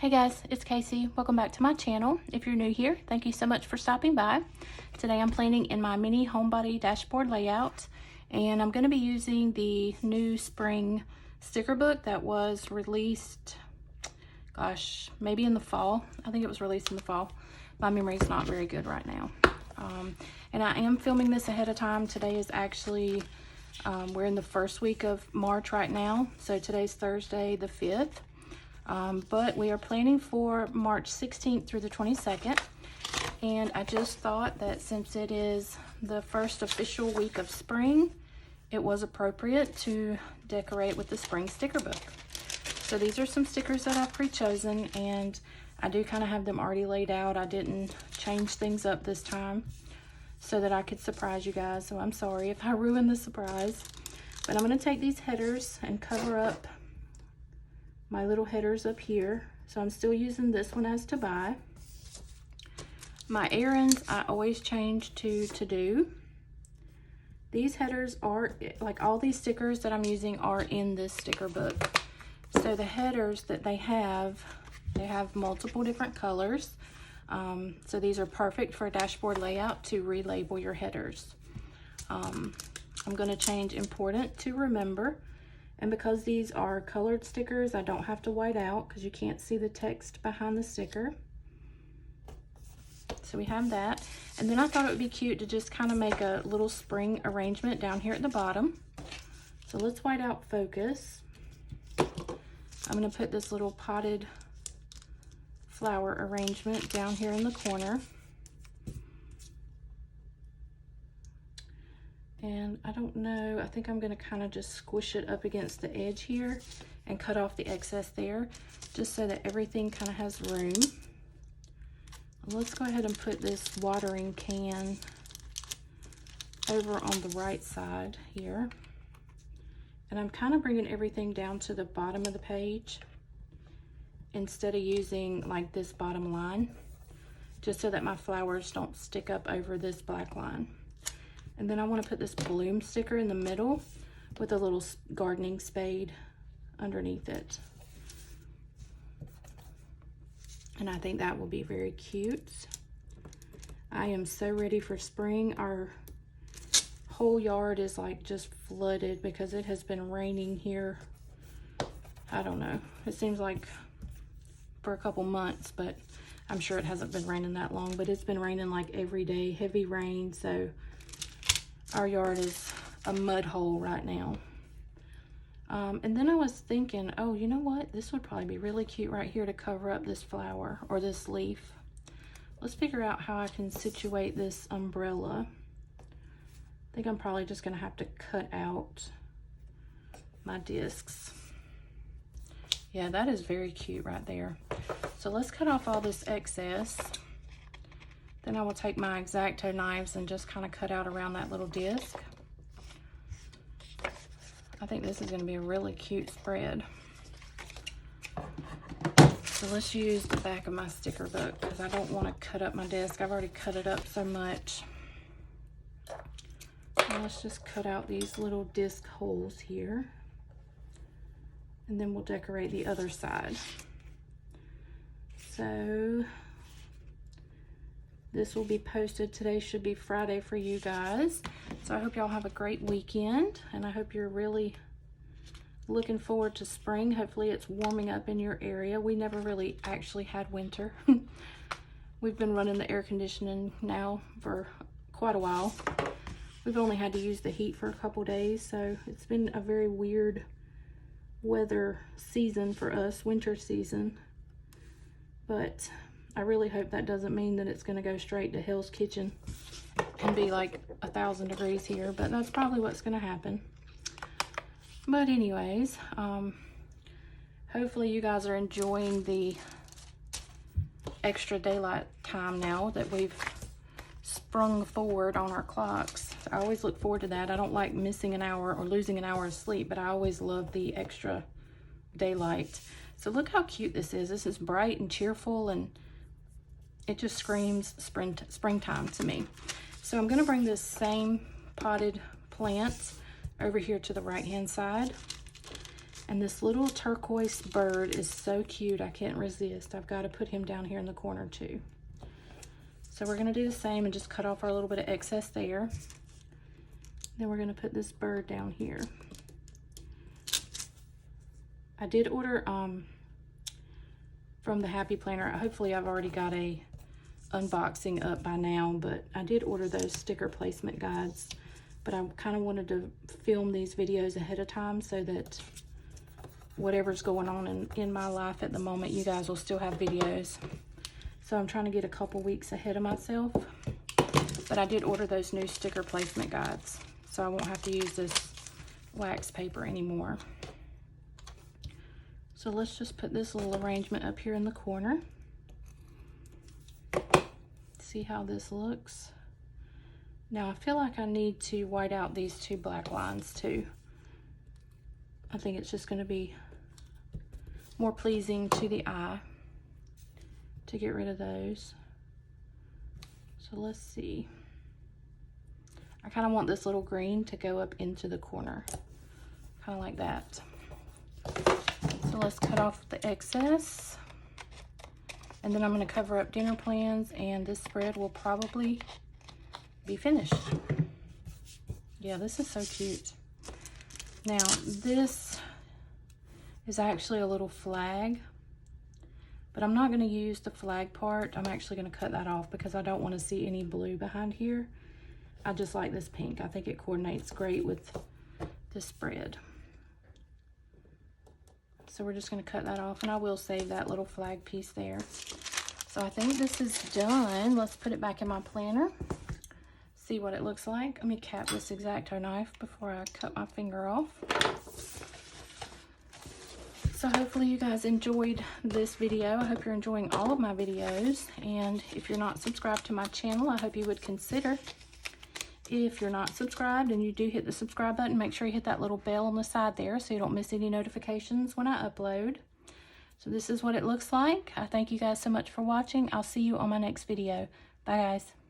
Hey guys, it's Casey. Welcome back to my channel. If you're new here, thank you so much for stopping by. Today I'm planning in my mini homebody dashboard layout, and I'm going to be using the new spring sticker book that was released, maybe in the fall. I think it was released in the fall. My memory's not very good right now. And I am filming this ahead of time. Today is actually, we're in the first week of March right now. So today's Thursday the 5th. But we are planning for March 16th through the 22nd, and I just thought that since it is the first official week of spring, it was appropriate to decorate with the spring sticker book. So these are some stickers that I've pre-chosen, and I do kind of have them already laid out. I didn't change things up this time so that I could surprise you guys, so I'm sorry if I ruined the surprise. But I'm going to take these headers and cover up my little headers up here. So I'm still using this one as to buy. My errands, I always change to do. These headers are, like all these stickers that I'm using are in this sticker book. So the headers that they have multiple different colors. So these are perfect for a dashboard layout to relabel your headers. I'm gonna change important to remember. And because these are colored stickers, I don't have to white out because you can't see the text behind the sticker. So we have that. And then I thought it would be cute to just kind of make a little spring arrangement down here at the bottom. So let's white out focus. I'm going to put this little potted flower arrangement down here in the corner. And I don't know, I think I'm gonna kind of just squish it up against the edge here and cut off the excess there, just so that everything kind of has room. Let's go ahead and put this watering can over on the right side here. And I'm kind of bringing everything down to the bottom of the page instead of using like this bottom line, just so that my flowers don't stick up over this black line. And then I want to put this bloom sticker in the middle with a little gardening spade underneath it. And I think that will be very cute. I am so ready for spring. Our whole yard is like just flooded because it has been raining here. I don't know. It seems like for a couple months, but I'm sure it hasn't been raining that long. But it's been raining like every day, heavy rain. So our yard is a mud hole right now. And then I was thinking, oh, you know what? This would probably be really cute right here to cover up this flower or this leaf. Let's figure out how I can situate this umbrella. I think I'm probably just gonna have to cut out my discs. Yeah, that is very cute right there. So let's cut off all this excess. Then I will take my X-Acto knives and just kind of cut out around that little disc. I think this is going to be a really cute spread. So let's use the back of my sticker book because I don't want to cut up my disc. I've already cut it up so much. And let's just cut out these little disc holes here. And then we'll decorate the other side. So this will be posted. Today should be Friday for you guys. So I hope y'all have a great weekend, and I hope you're really looking forward to spring. Hopefully it's warming up in your area. We never really actually had winter. We've been running the air conditioning now for quite a while. We've only had to use the heat for a couple days, so it's been a very weird weather season for us, winter season. But I really hope that doesn't mean that it's going to go straight to Hell's Kitchen and be like 1,000 degrees here, but that's probably what's going to happen. But anyways, hopefully you guys are enjoying the extra daylight time now that we've sprung forward on our clocks. I always look forward to that. I don't like missing an hour or losing an hour of sleep, but I always love the extra daylight. So look how cute this is. This is bright and cheerful, and it just screams springtime to me. So I'm gonna bring this same potted plant over here to the right hand side. And this little turquoise bird is so cute. I can't resist. I've got to put him down here in the corner too. So we're going to do the same and just cut off our little bit of excess there. Then we're going to put this bird down here. I did order from the Happy Planner. Hopefully I've already got a unboxing up by now, but I did order those sticker placement guides. But I kind of wanted to film these videos ahead of time so that whatever's going on in my life at the moment, you guys will still have videos. So I'm trying to get a couple weeks ahead of myself. But I did order those new sticker placement guides, so I won't have to use this wax paper anymore. So let's just put this little arrangement up here in the corner. See how this looks. Now I feel like I need to white out these two black lines too. I think it's just going to be more pleasing to the eye to get rid of those. So let's see. I kind of want this little green to go up into the corner, kind of like that. So let's cut off the excess. And then I'm going to cover up dinner plans, and this spread will probably be finished. Yeah, this is so cute. Now, this is actually a little flag, but I'm not going to use the flag part. I'm actually going to cut that off because I don't want to see any blue behind here. I just like this pink. I think it coordinates great with the spread. So we're just going to cut that off, and I will save that little flag piece there. So I think this is done. Let's put it back in my planner. See what it looks like. Let me cap this X-Acto knife before I cut my finger off. So hopefully you guys enjoyed this video. I hope you're enjoying all of my videos. And if you're not subscribed to my channel, I hope you would consider. If you're not subscribed and you do hit the subscribe button, make sure you hit that little bell on the side there so you don't miss any notifications when I upload. So this is what it looks like. I thank you guys so much for watching. I'll see you on my next video. Bye guys.